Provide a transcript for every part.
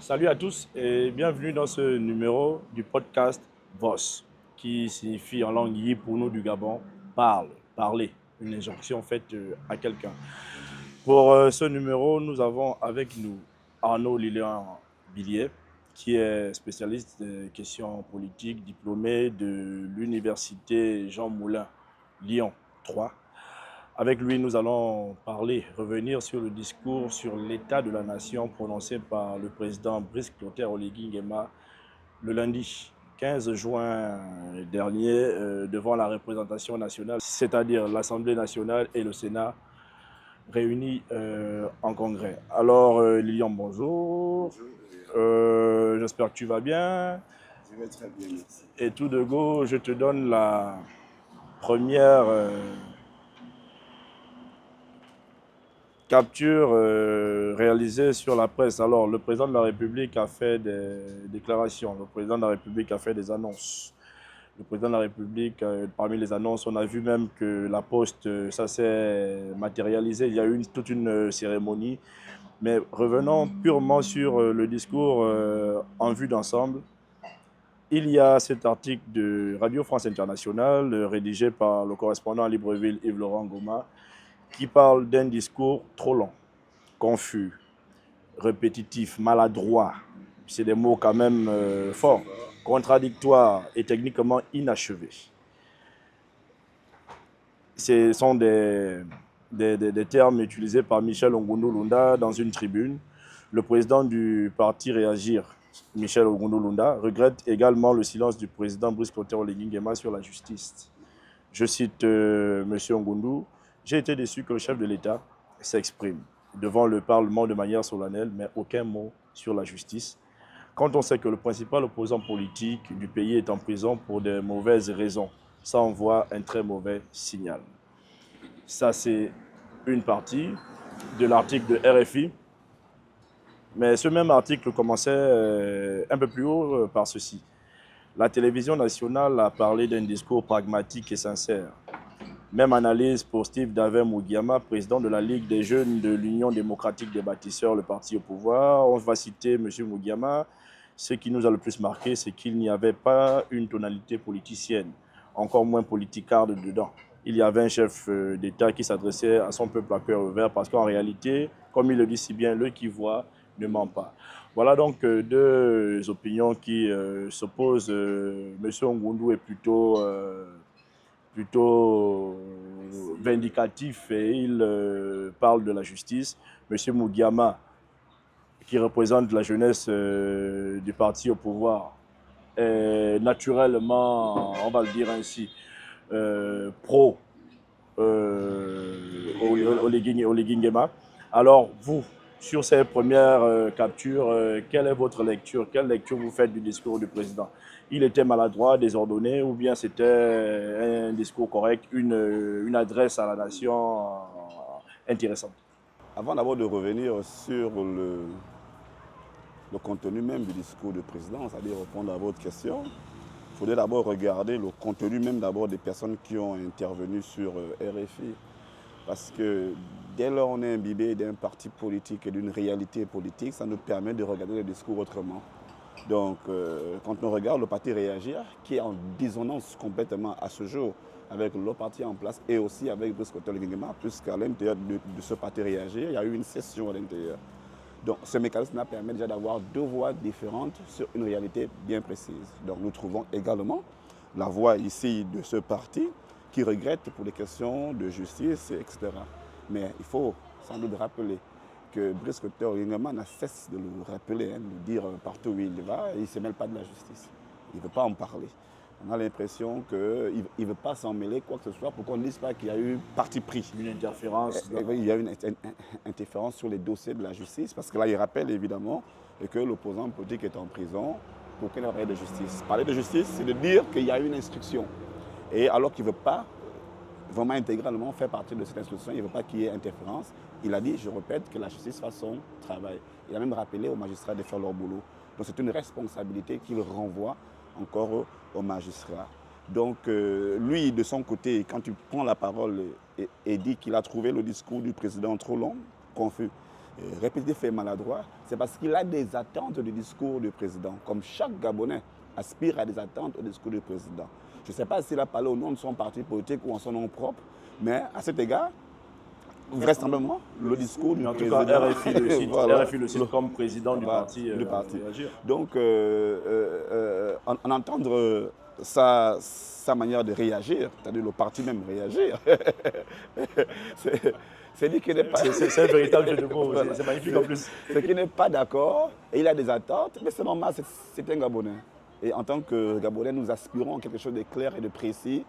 Salut à tous et bienvenue dans ce numéro du podcast VOS, qui signifie en langue yé pour nous du Gabon, parle, parler, une injonction faite à quelqu'un. Pour ce numéro, nous avons avec nous Arnaud Lilian Billier, qui est spécialiste des questions politiques, diplômé de l'université Jean Moulin, Lyon 3. Avec lui, nous allons revenir sur le discours sur l'état de la nation prononcé par le président Brice Clotaire Oligui Nguema le lundi 15 juin dernier devant la représentation nationale, c'est-à-dire l'Assemblée nationale et le Sénat réunis en congrès. Alors, Lilian, bonjour. Bonjour. J'espère que tu vas bien. Je vais très bien, merci. Et tout de go, je te donne la première capture réalisée sur la presse. Alors, le président de la République a fait des déclarations, le président de la République a fait des annonces. Le président de la République, parmi les annonces, on a vu même que la poste, ça s'est matérialisé. Il y a eu toute une cérémonie. Mais revenons purement sur le discours en vue d'ensemble. Il y a cet article de Radio France Internationale, rédigé par le correspondant à Libreville, Yves-Laurent Goma, qui parle d'un discours trop long, confus, répétitif, maladroit. C'est des mots quand même forts, contradictoires et techniquement inachevés. Ce sont des termes utilisés par Michel Ongoundou Lunda dans une tribune. Le président du parti Réagir, Michel Ongoundou Lunda, regrette également le silence du président Brice Clotaire Oligui Nguema sur la justice. Je cite M. Ongoundou, « J'ai été déçu que le chef de l'État s'exprime devant le Parlement de manière solennelle, mais aucun mot sur la justice. Quand on sait que le principal opposant politique du pays est en prison pour de mauvaises raisons, ça envoie un très mauvais signal. » Ça, c'est une partie de l'article de RFI. Mais ce même article commençait un peu plus haut par ceci. La télévision nationale a parlé d'un discours pragmatique et sincère. Même analyse pour Steve Davey-Mugiama, président de la Ligue des jeunes de l'Union démocratique des bâtisseurs, le parti au pouvoir. On va citer M. Mugiama. Ce qui nous a le plus marqué, c'est qu'il n'y avait pas une tonalité politicienne, encore moins politicarde dedans. Il y avait un chef d'État qui s'adressait à son peuple à cœur ouvert parce qu'en réalité, comme il le dit si bien, l'œil qui voit ne ment pas. Voilà donc deux opinions qui s'opposent. Monsieur Ongoundou est plutôt vindicatif et il parle de la justice. Monsieur Mugiama, qui représente la jeunesse du parti au pouvoir, est naturellement, on va le dire ainsi, pro Oligui Nguema. Alors, vous, sur ces premières captures, quelle est votre lecture? Quelle lecture vous faites du discours du président? Il était maladroit, désordonné, ou bien c'était un discours correct, une adresse à la nation intéressante? Avant d'abord de revenir sur le contenu même du discours du président, c'est-à-dire répondre à votre question, il faudrait d'abord regarder le contenu même d'abord des personnes qui ont intervenu sur RFI. Parce que dès lors on est imbibé d'un parti politique et d'une réalité politique, ça nous permet de regarder le discours autrement. Donc, quand on regarde le parti Réagir, qui est en dissonance complètement à ce jour avec le parti en place et aussi avec Brice Clotaire Oligui Nguema, puisqu'à l'intérieur de ce parti Réagir, il y a eu une session à l'intérieur. Donc, ce mécanisme permet déjà d'avoir deux voix différentes sur une réalité bien précise. Donc, nous trouvons également la voix ici de ce parti qui regrette pour les questions de justice, etc. Mais il faut sans doute rappeler que Brice Clotaire Oligui Nguema n'a cesse de le rappeler, de le dire partout où il va, il ne se mêle pas de la justice. Il ne veut pas en parler. On a l'impression qu'il ne veut pas s'en mêler, quoi que ce soit, pour qu'on ne dise pas qu'il y a eu parti pris. Une interférence. Il y a eu une interférence sur les dossiers de la justice, parce que là, il rappelle évidemment que l'opposant politique est en prison pour qu'il ait parlé de justice. Parler de justice, c'est de dire qu'il y a eu une instruction. Et alors qu'il ne veut pas vraiment intégralement faire partie de cette instruction, il ne veut pas qu'il y ait interférence. Il a dit, je répète, que la justice fasse son travail. Il a même rappelé aux magistrats de faire leur boulot. Donc c'est une responsabilité qu'il renvoie encore aux magistrats. Donc lui, de son côté, quand il prend la parole et dit qu'il a trouvé le discours du président trop long, confus, répétitif et maladroit, c'est parce qu'il a des attentes du discours du président. Comme chaque Gabonais aspire à des attentes au discours du président. Je ne sais pas s'il a parlé au nom de son parti politique ou en son nom propre, mais à cet égard, vraisemblablement, le discours du En tout président. cas, RFI le cite, Voilà. RFI le cite comme président du Voilà, parti, du parti. Réagir. Donc, en entendre sa manière de réagir, c'est-à-dire le parti même réagir, c'est dit qu'il n'est pas. C'est un véritable jeu de mots, voilà. C'est magnifique en plus. C'est qu'il n'est pas d'accord et il a des attentes, mais c'est normal, c'est un Gabonais. Et en tant que Gabonais, nous aspirons à quelque chose de clair et de précis,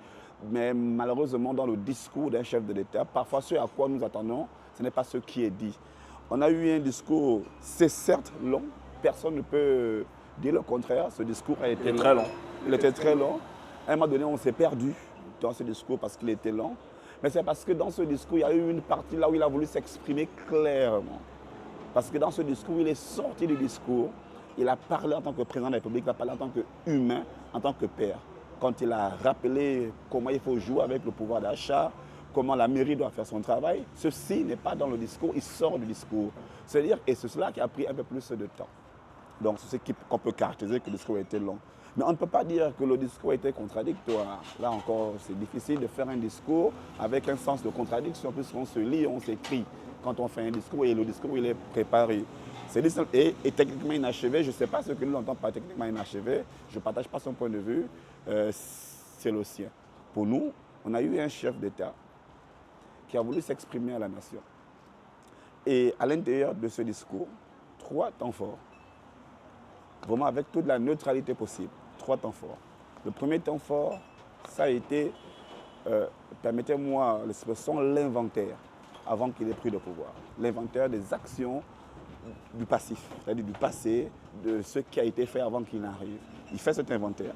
mais malheureusement, dans le discours d'un chef de l'État, parfois ce à quoi nous attendons, ce n'est pas ce qui est dit. On a eu un discours, c'est certes long, personne ne peut dire le contraire, ce discours a été très long. Il était très long. À un moment donné, on s'est perdu dans ce discours parce qu'il était long. Mais c'est parce que dans ce discours, il y a eu une partie là où il a voulu s'exprimer clairement. Parce que dans ce discours, il est sorti du discours. Il a parlé en tant que président de la République, il a parlé en tant qu'humain, en tant que père. Quand il a rappelé comment il faut jouer avec le pouvoir d'achat, comment la mairie doit faire son travail, ceci n'est pas dans le discours, il sort du discours. C'est-à-dire, et c'est cela qui a pris un peu plus de temps. Donc c'est ce qu'on peut caractériser que le discours a été long. Mais on ne peut pas dire que le discours était contradictoire. Là encore, c'est difficile de faire un discours avec un sens de contradiction, puisqu'on se lit, on s'écrit quand on fait un discours et le discours il est préparé. Et techniquement inachevé, je ne sais pas ce que nous entendons par techniquement inachevé, je ne partage pas son point de vue, c'est le sien. Pour nous, on a eu un chef d'État qui a voulu s'exprimer à la nation. Et à l'intérieur de ce discours, 3 temps forts, vraiment avec toute la neutralité possible. 3 temps forts. Le premier temps fort, ça a été, permettez-moi l'expression, l'inventaire, avant qu'il ait pris le pouvoir. L'inventaire des actions du passif, c'est-à-dire du passé, de ce qui a été fait avant qu'il n'arrive. Il fait cet inventaire.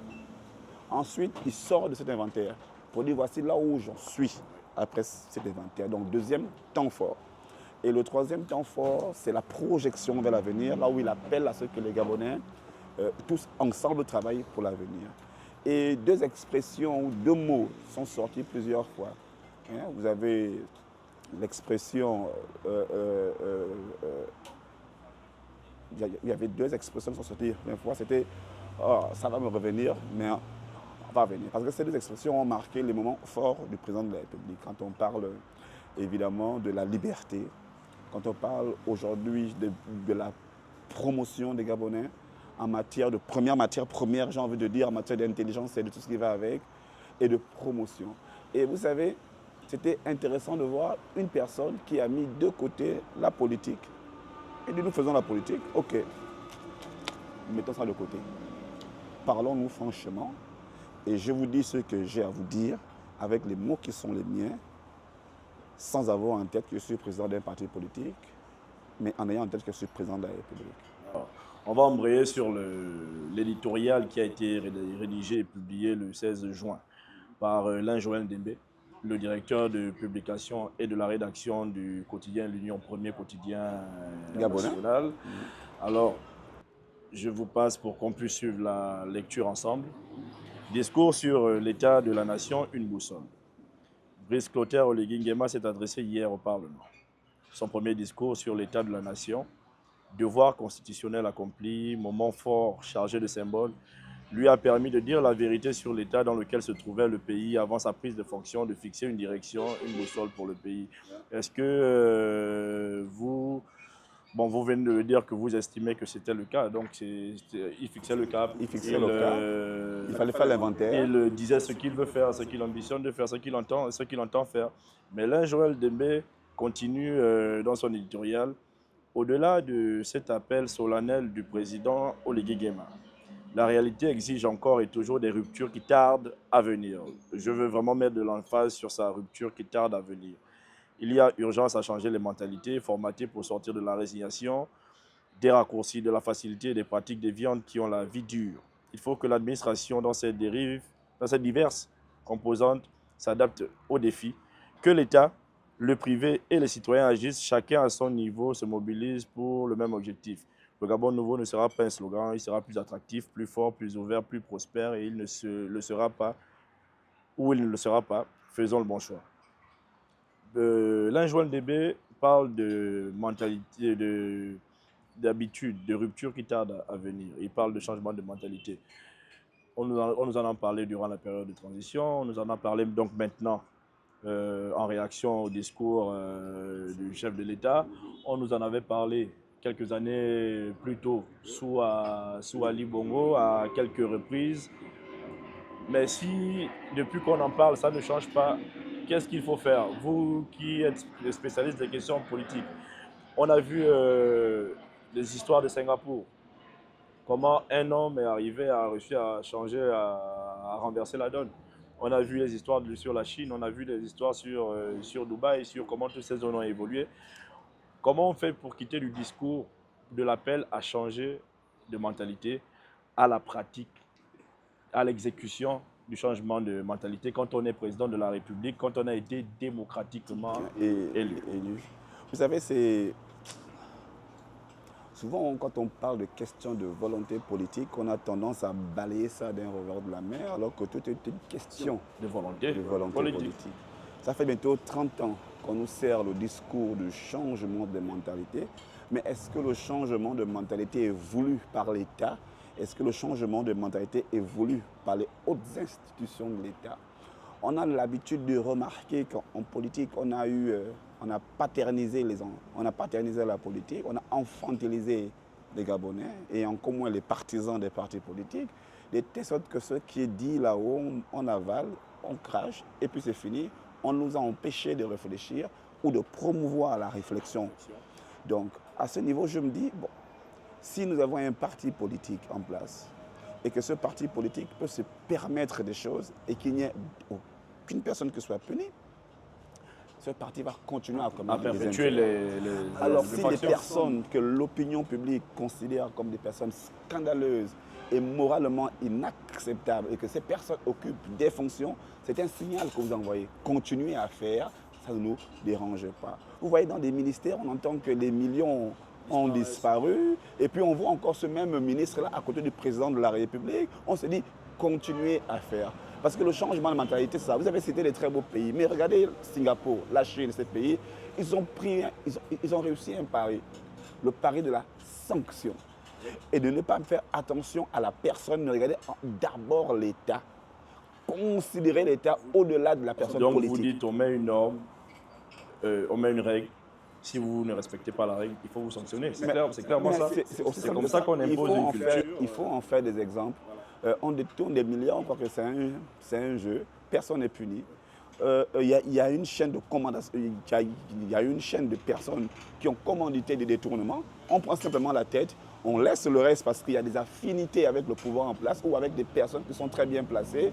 Ensuite, il sort de cet inventaire pour dire voici là où j'en suis après cet inventaire. Donc, deuxième temps fort. Et le troisième temps fort, c'est la projection vers l'avenir, là où il appelle à ce que les Gabonais tous ensemble travaillent pour l'avenir. Et 2 expressions, 2 mots sont sortis plusieurs fois. Vous avez l'expression, il y avait 2 expressions qui sont sorties une fois, c'était oh, ça va me revenir, mais on va revenir. Parce que ces 2 expressions ont marqué les moments forts du président de la République. Quand on parle évidemment de la liberté, quand on parle aujourd'hui de la promotion des Gabonais, en matière de matière première, j'ai envie de dire, en matière d'intelligence et de tout ce qui va avec, et de promotion. Et vous savez, c'était intéressant de voir une personne qui a mis de côté la politique. Et dit, nous faisons la politique, ok, mettons ça de côté. Parlons-nous franchement, et je vous dis ce que j'ai à vous dire, avec les mots qui sont les miens, sans avoir en tête que je suis président d'un parti politique, mais en ayant en tête que je suis président de la République. On va embrayer sur l'éditorial qui a été rédigé et publié le 16 juin par Joël Ndembe, le directeur de publication et de la rédaction du quotidien L'Union, premier quotidien national. Alors, je vous passe pour qu'on puisse suivre la lecture ensemble. Discours sur l'état de la nation, une boussole. Brice Clotaire Oligui Nguema s'est adressé hier au Parlement. Son premier discours sur l'état de la nation, devoir constitutionnel accompli, moment fort chargé de symboles, lui a permis de dire la vérité sur l'état dans lequel se trouvait le pays avant sa prise de fonction, de fixer une direction, une boussole pour le pays. Est-ce que vous venez de le dire que vous estimez que c'était le cas, donc il fixait le cap. Il fixait le cap, il fallait faire l'inventaire. Il disait ce qu'il veut faire, ce qu'il ambitionne de faire, ce qu'il entend faire. Mais là, Joël Ndembe continue dans son éditorial. Au-delà de cet appel solennel du président Oligui Nguema, la réalité exige encore et toujours des ruptures qui tardent à venir. Je veux vraiment mettre de l'emphase sur sa rupture qui tarde à venir. Il y a urgence à changer les mentalités, formatées pour sortir de la résignation, des raccourcis, de la facilité et des pratiques déviantes qui ont la vie dure. Il faut que l'administration, dans ses diverses composantes, s'adapte aux défis, que l'État, le privé et les citoyens agissent, chacun à son niveau, se mobilisent pour le même objectif. Le Gabon nouveau ne sera pas un slogan, il sera plus attractif, plus fort, plus ouvert, plus prospère et il ne le sera pas ou il ne le sera pas. Faisons le bon choix. Joël Ndembe parle de mentalité, d'habitude, de rupture qui tarde à venir. Il parle de changement de mentalité. On nous en a parlé durant la période de transition, on nous en a parlé donc maintenant en réaction au discours du chef de l'État. On nous en avait parlé quelques années plus tôt sous Ali Bongo à quelques reprises. Mais si depuis qu'on en parle, ça ne change pas, qu'est-ce qu'il faut faire? Vous qui êtes spécialiste des questions politiques, on a vu les histoires de Singapour. Comment un homme est arrivé à réussir à changer, à renverser la donne. On a vu les histoires sur la Chine, on a vu les histoires sur Dubaï, sur comment toutes ces zones ont évolué. Comment on fait pour quitter du discours de l'appel à changer de mentalité à la pratique, à l'exécution du changement de mentalité quand on est président de la République, quand on a été démocratiquement élu? Vous savez, c'est souvent quand on parle de questions de volonté politique, on a tendance à balayer ça d'un revers de la main, alors que tout est une question De volonté, politique. Ça fait bientôt 30 ans qu'on nous sert le discours du changement de mentalité, mais est-ce que le changement de mentalité est voulu par l'État? Est-ce que le changement de mentalité est voulu par les hautes institutions de l'État? On a l'habitude de remarquer qu'en politique, on a paternisé la politique, on a infantilisé les Gabonais et encore moins les partisans des partis politiques, de telle sorte que ce qui est dit là-haut, on avale, on crache et puis c'est fini. On nous a empêchés de réfléchir ou de promouvoir la réflexion. Donc, à ce niveau, je me dis, bon, si nous avons un parti politique en place et que ce parti politique peut se permettre des choses et qu'il n'y ait aucune personne qui soit punie, ce parti va continuer à commettre des infractions. Alors si des personnes que l'opinion publique considère comme des personnes scandaleuses et moralement inacceptables et que ces personnes occupent des fonctions, c'est un signal que vous envoyez. Continuez à faire, ça ne nous dérange pas. Vous voyez, dans des ministères, on entend que les millions ont disparu. Et puis on voit encore ce même ministre-là à côté du président de la République. On se dit, continuez à faire. Parce que le changement de mentalité, c'est ça. Vous avez cité des très beaux pays. Mais regardez Singapour, la Chine, ces pays, ils ont réussi un pari. Le pari de la sanction. Et de ne pas faire attention à la personne. Mais regardez d'abord l'État. Considérer l'État au-delà de la personne politique. Donc vous dites, on met une norme, on met une règle. Si vous ne respectez pas la règle, il faut vous sanctionner. C'est clairement ça. C'est comme ça qu'on impose une culture. Il faut en faire des exemples. On détourne des milliards, on croit que c'est un jeu. Personne n'est puni. Il y a une chaîne de commandation, il y a une chaîne de personnes qui ont commandité des détournements. On prend simplement la tête, on laisse le reste parce qu'il y a des affinités avec le pouvoir en place ou avec des personnes qui sont très bien placées.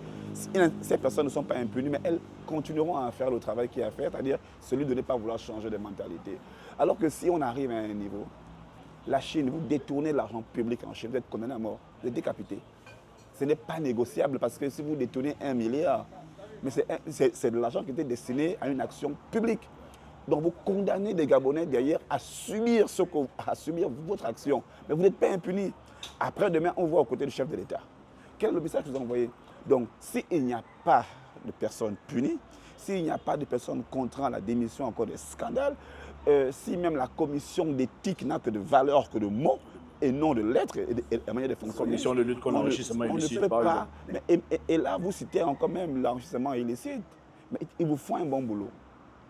Ces personnes ne sont pas impunies, mais elles continueront à faire le travail qu'il y a à faire, c'est-à-dire celui de ne pas vouloir changer de mentalité. Alors que si on arrive à un niveau, la Chine, vous détournez l'argent public en Chine, vous êtes condamné à mort, vous êtes décapité. Ce n'est pas négociable parce que si vous détournez 1 milliard, mais c'est de l'argent qui était destiné à une action publique. Donc vous condamnez des Gabonais derrière à subir votre action. Mais vous n'êtes pas impunis. Après demain, on voit aux côtés du chef de l'État. Quel est le message que vous envoyez? Donc s'il n'y a pas de personnes punies, s'il n'y a pas de personnes contraintes à la démission encore des scandales, si même la commission d'éthique n'a que de valeur, que de mots, et non de lettres et la manière de fonctionner. Commission de lutte contre l'enrichissement illicite, on ne peut pas. Et là, vous citez encore même l'enrichissement illicite. Mais ils vous font un bon boulot.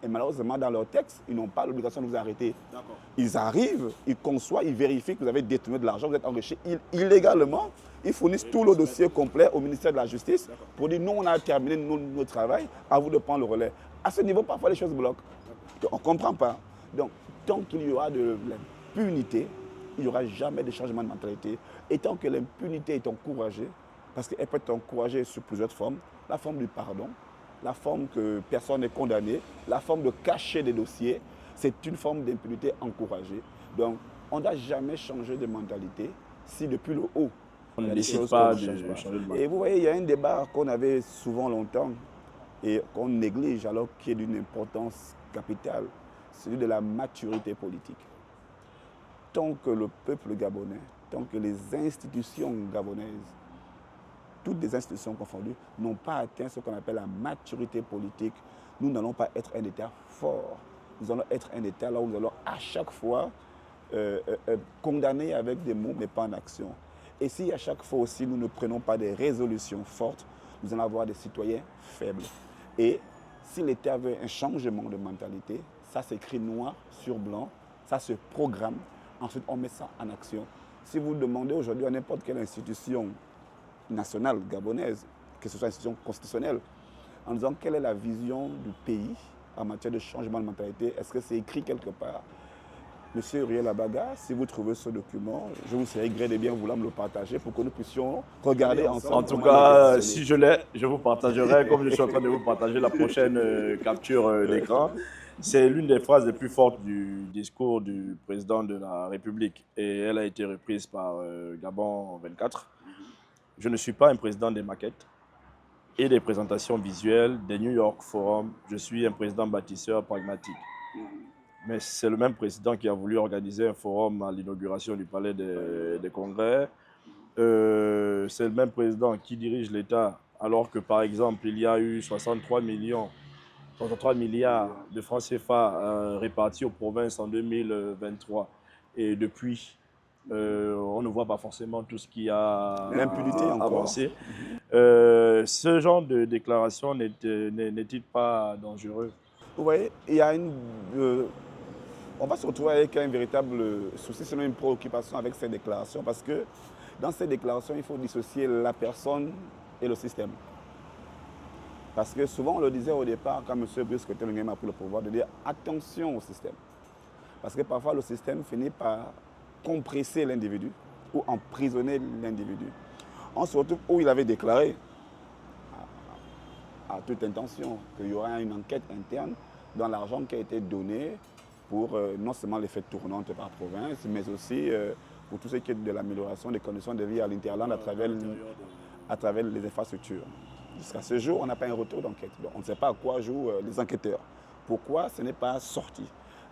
Et malheureusement, dans leur texte, ils n'ont pas l'obligation de vous arrêter. Ils arrivent, ils conçoivent, ils vérifient que vous avez détourné de l'argent, vous êtes enrichi illégalement. Ils fournissent tout le dossier complet au ministère de la Justice pour dire, nous, on a terminé notre travail, à vous de prendre le relais. À ce niveau, parfois, les choses bloquent. On ne comprend pas. Donc, tant qu'il y aura de l'impunité, il n'y aura jamais de changement de mentalité. Et tant que l'impunité est encouragée, parce qu'elle peut être encouragée sous plusieurs formes, la forme du pardon, la forme que personne n'est condamné, la forme de cacher des dossiers, c'est une forme d'impunité encouragée. Donc, on ne doit jamais changer de mentalité si depuis le haut, on ne décide pas de changer de mentalité. Et vous voyez, il y a un débat qu'on avait souvent longtemps et qu'on néglige alors qu'il est d'une importance capitale, celui de la maturité politique. Tant que le peuple gabonais, tant que les institutions gabonaises, toutes les institutions confondues, n'ont pas atteint ce qu'on appelle la maturité politique, nous n'allons pas être un État fort. nous allons être un État là où nous allons à chaque fois condamner avec des mots, mais pas en action. Et si à chaque fois aussi nous ne prenons pas des résolutions fortes, nous allons avoir des citoyens faibles. Et si l'État veut un changement de mentalité, ça s'écrit noir sur blanc, ça se programme, ensuite on met ça en action. Si vous demandez aujourd'hui à n'importe quelle institution nationale gabonaise, que ce soit une institution constitutionnelle, en disant quelle est la vision du pays en matière de changement de mentalité, est-ce que c'est écrit quelque part? Monsieur Uriel Abaga, si vous trouvez ce document, je vous serais gré de bien vouloir me le partager pour que nous puissions regarder ensemble. En tout cas, si je l'ai, je vous partagerai, comme je suis en train de vous partager la prochaine capture d'écran. C'est l'une des phrases les plus fortes du discours du président de la République et elle a été reprise par Gabon 24. Je ne suis pas un président des maquettes et des présentations visuelles des New York Forum. Je suis un président bâtisseur pragmatique. Mais c'est le même président qui a voulu organiser un forum à l'inauguration du Palais des Congrès. C'est le même président qui dirige l'État, alors que, par exemple, il y a eu 63 milliards de francs CFA répartis aux provinces en 2023. Et depuis, on ne voit pas forcément tout ce qui a avancé. Ce genre de déclaration n'est-il pas dangereux? Vous voyez, il y a on va se retrouver avec un véritable souci, c'est même une préoccupation avec ces déclarations, parce que dans ces déclarations, il faut dissocier la personne et le système. Parce que souvent, on le disait au départ, quand M. Brice Coté a pris le pouvoir, de dire attention au système. Parce que parfois, le système finit par compresser l'individu ou emprisonner l'individu. On se retrouve où il avait déclaré, à toute intention, qu'il y aura une enquête interne dans l'argent qui a été donné pour non seulement les fêtes tournantes par province, mais aussi pour tout ce qui est de l'amélioration des conditions de vie à l'Interland à travers les infrastructures. Jusqu'à ce jour, on n'a pas un retour d'enquête. Donc, on ne sait pas à quoi jouent les enquêteurs. Pourquoi ce n'est pas sorti?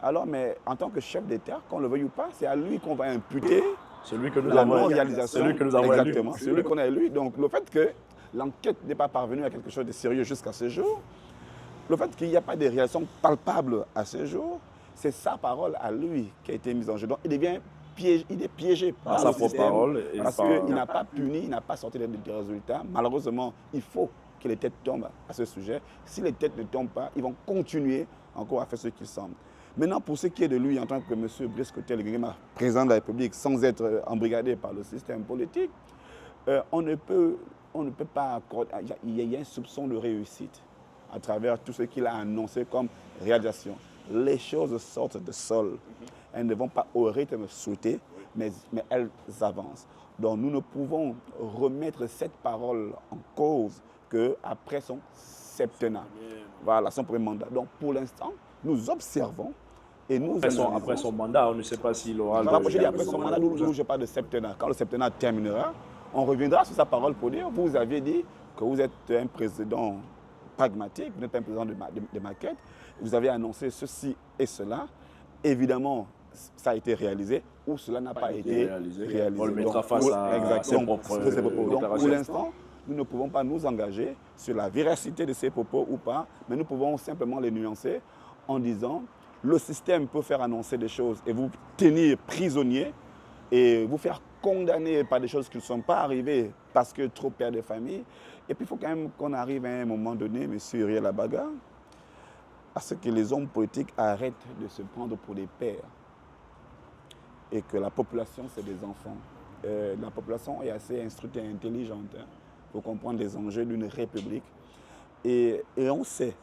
Alors, mais en tant que chef d'État, qu'on le veuille ou pas, c'est à lui qu'on va imputer celui que nous la avons non-réalisation. Celui que nous avons exactement, celui qu'on a élu. Donc, le fait que l'enquête n'est pas parvenue à quelque chose de sérieux jusqu'à ce jour, le fait qu'il n'y a pas de réalisation palpable à ce jour, c'est sa parole à lui qui a été mise en jeu. Donc, il est piégé par sa propre parole. Parce qu'il n'a pas puni, il n'a pas sorti des résultats. Malheureusement, il faut que les têtes tombent à ce sujet. Si les têtes ne tombent pas, ils vont continuer encore à faire ce qu'il semble. Maintenant, pour ce qui est de lui, en tant que M. Brice Coté Nguema, président de la République, sans être embrigadé par le système politique, on ne peut pas accorder. Il y a un soupçon de réussite à travers tout ce qu'il a annoncé comme réalisation. Les choses sortent de sol. Elles ne vont pas au rythme souhaité, mais elles avancent. Donc nous ne pouvons remettre cette parole en cause qu'après son septennat. Voilà, son premier mandat. Donc pour l'instant, nous observons et nous après son mandat, on ne sait pas s'il aura... Après son mandat, nous je parle de septennat. Quand le septennat terminera, on reviendra sur sa parole pour dire, vous aviez dit que vous êtes un président pragmatique, vous n'êtes pas un président de maquette, vous avez annoncé ceci et cela. Évidemment, ça a été réalisé ou cela n'a pas été réalisé. On le mettra face à ses propres Donc, pour l'instant, nous ne pouvons pas nous engager sur la véracité de ces propos ou pas, mais nous pouvons simplement les nuancer en disant le système peut faire annoncer des choses et vous tenir prisonnier et vous faire condamner par des choses qui ne sont pas arrivées parce que trop père de famille. Et puis il faut quand même qu'on arrive à un moment donné, M. Uriel Abaga, à ce que les hommes politiques arrêtent de se prendre pour des pères et que la population, c'est des enfants. La population est assez instruite et intelligente pour comprendre les enjeux d'une république. Et on sait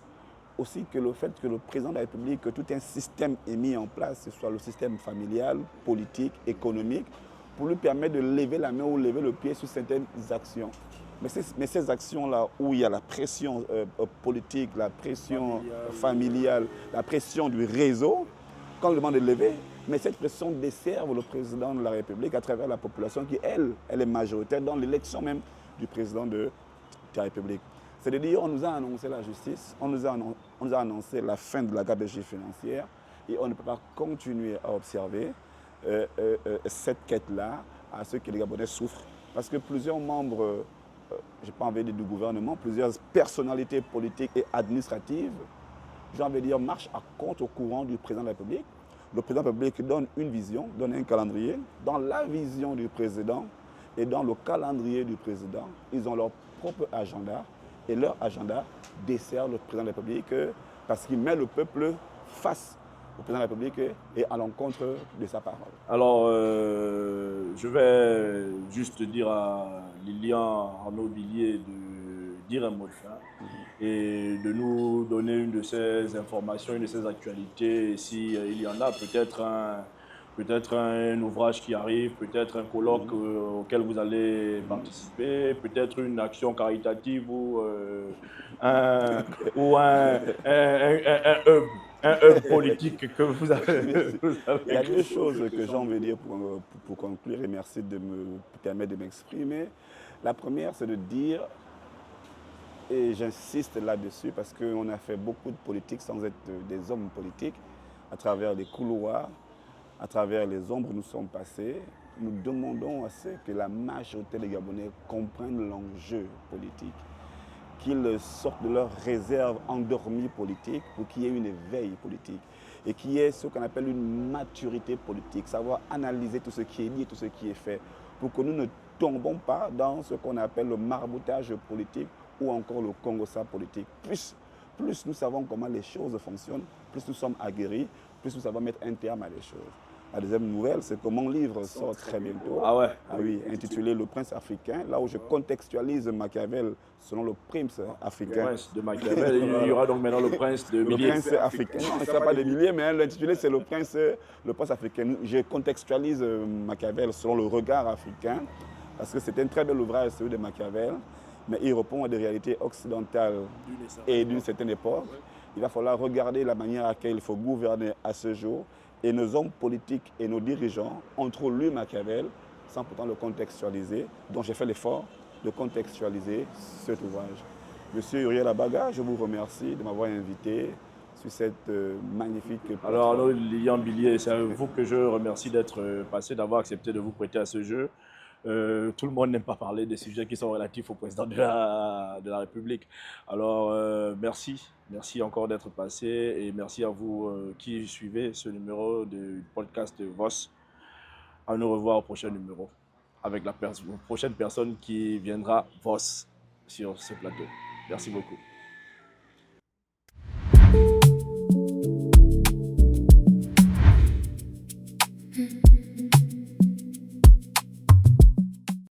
aussi que le fait que le président de la République, que tout un système est mis en place, que ce soit le système familial, politique, économique, pour lui permettre de lever la main ou lever le pied sur certaines actions. Mais ces actions-là, où il y a la pression politique, la pression familiale, la pression du réseau, quand on demande de lever, mais cette pression desserve le président de la République à travers la population qui, elle est majoritaire dans l'élection même du président de la République. C'est-à-dire, on nous a annoncé la justice, on nous a annoncé la fin de la gabegie financière et on ne peut pas continuer à observer cette quête-là à ceux que les Gabonais souffrent. Parce que plusieurs membres, je n'ai pas envie de dire du gouvernement, plusieurs personnalités politiques et administratives j'ai envie de dire, marche à contre-courant du président de la République. Le président de la République donne une vision, donne un calendrier. Dans la vision du président et dans le calendrier du président, ils ont leur propre agenda. Et leur agenda dessert le président de la République parce qu'il met le peuple face au président de la République et à l'encontre de sa parole. Alors, je vais juste dire à Lilian Arnaud Billier de dire un mot de fin et de nous donner une de ces informations, une de ces actualités, si il y en a, peut-être un ouvrage qui arrive, peut-être un colloque auquel vous allez participer, peut-être une action caritative un, ou un hub politique que vous avez. Il y a deux choses que j'ai envie de dire pour conclure et merci de me permettre de m'exprimer. La première, c'est de dire, et j'insiste là-dessus parce qu'on a fait beaucoup de politique sans être des hommes politiques, à travers les couloirs, à travers les ombres où nous sommes passés. Nous demandons à ce que la majorité des Gabonais comprennent l'enjeu politique, qu'ils sortent de leur réserve endormie politique pour qu'il y ait une éveil politique et qu'il y ait ce qu'on appelle une maturité politique, savoir analyser tout ce qui est dit et tout ce qui est fait pour que nous ne tombons pas dans ce qu'on appelle le maraboutage politique ou encore le congossa politique. Plus nous savons comment les choses fonctionnent, plus nous sommes aguerris, plus nous savons mettre un terme à les choses. La deuxième nouvelle, c'est que mon livre sort très bientôt. Ah ouais. Ah oui, intitulé Le Prince africain, là où je contextualise Machiavel selon le prince africain. Le prince de Machiavel. Il y aura donc maintenant le prince de Billier. Le prince africain. Non, ce ne sera pas de Billier, mais l'intitulé c'est le prince africain. Je contextualise Machiavel selon le regard africain, parce que c'est un très bel ouvrage, celui de Machiavel, mais il répond à des réalités occidentales et d'une certaine époque. Il va falloir regarder la manière à laquelle il faut gouverner à ce jour. Et nos hommes politiques et nos dirigeants ont trop lu Machiavel sans pourtant le contextualiser. Donc j'ai fait l'effort de contextualiser cet ouvrage. Monsieur Uriel Abaga, je vous remercie de m'avoir invité sur cette magnifique plateforme. Alors, Lilian Billier, c'est à vous que je remercie d'être passé, d'avoir accepté de vous prêter à ce jeu. Tout le monde n'aime pas parler des sujets qui sont relatifs au président de la République. Alors, merci encore d'être passé et merci à vous qui suivez ce numéro du podcast VOS. À nous revoir au prochain numéro avec la prochaine personne qui viendra VOS sur ce plateau. Merci beaucoup.